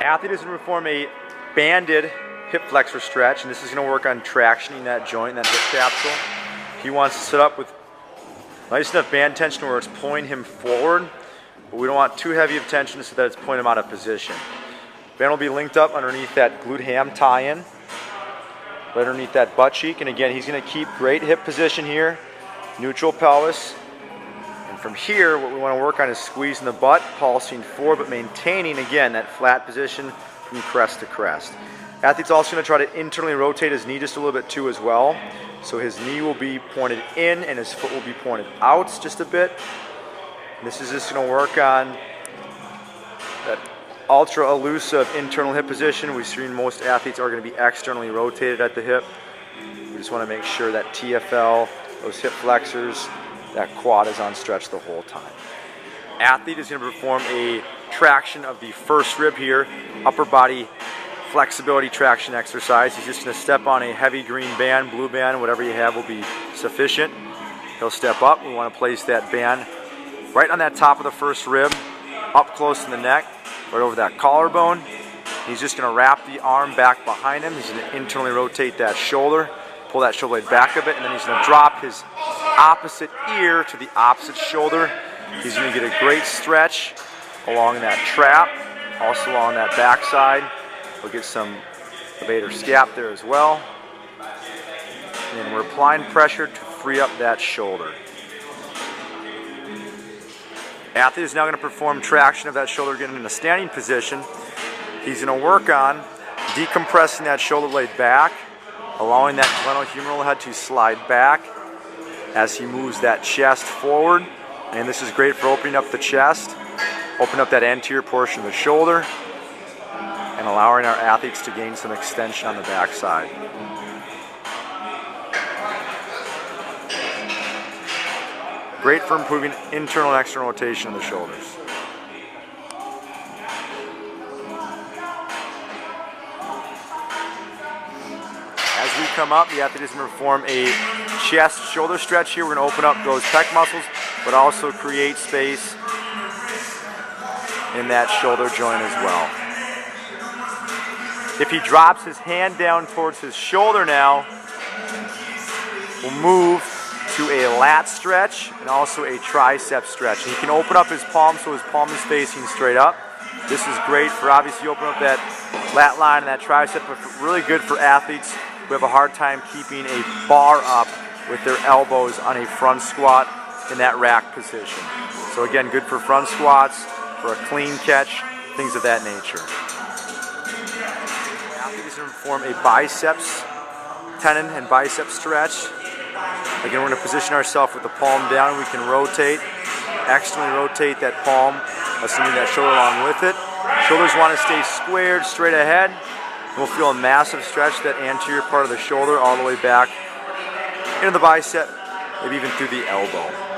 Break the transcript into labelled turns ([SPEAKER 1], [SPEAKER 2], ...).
[SPEAKER 1] Athlete is going to perform a banded hip flexor stretch, and this is going to work on tractioning that joint, that hip capsule. He wants to sit up with nice enough band tension where it's pulling him forward, but we don't want too heavy of tension so that it's pulling him out of position. Band will be linked up underneath that glute ham tie-in, right underneath that butt cheek, and again, he's going to keep great hip position here, neutral pelvis. And from here, what we want to work on is squeezing the butt, pulsing forward, but maintaining, again, that flat position from crest to crest. Athlete's also going to try to internally rotate his knee just a little bit too as well. So his knee will be pointed in and his foot will be pointed out just a bit. And this is just going to work on that ultra elusive internal hip position. We've seen most athletes are going to be externally rotated at the hip. We just want to make sure that TFL, those hip flexors, that quad is on stretch the whole time. Athlete is going to perform a traction of the first rib here, upper body flexibility traction exercise. He's just going to step on a heavy green band, blue band, whatever you have will be sufficient. He'll step up. We want to place that band right on that top of the first rib, up close to the neck, right over that collarbone. He's just going to wrap the arm back behind him. He's going to internally rotate that shoulder, pull that shoulder blade back a bit, and then he's going to drop his opposite ear to the opposite shoulder. He's going to get a great stretch along that trap, also along that backside. We'll get some levator scap there as well. And we're applying pressure to free up that shoulder. Athlete is now going to perform traction of that shoulder, getting in a standing position. He's going to work on decompressing that shoulder blade back, allowing that glenohumeral head to slide back as he moves that chest forward. And this is great for opening up the chest, opening up that anterior portion of the shoulder, and allowing our athletes to gain some extension on the backside. Great for improving internal and external rotation of the shoulders. As we come up, the athlete is going to perform a chest shoulder stretch here. We're going to open up those pec muscles, but also create space in that shoulder joint as well. If he drops his hand down towards his shoulder now, we'll move to a lat stretch and also a tricep stretch. And he can open up his palm so his palm is facing straight up. This is great for obviously open up that lat line and that tricep, but really good for athletes who have a hard time keeping a bar up with their elbows on a front squat in that rack position. So again, good for front squats, for a clean catch, things of that nature. Athlete is going to perform a biceps tendon and bicep stretch. Again, we're going to position ourselves with the palm down. We can rotate, externally rotate that palm, assuming that shoulder along with it. Shoulders want to stay squared straight ahead. We'll feel a massive stretch, that anterior part of the shoulder all the way back into the bicep, maybe even through the elbow.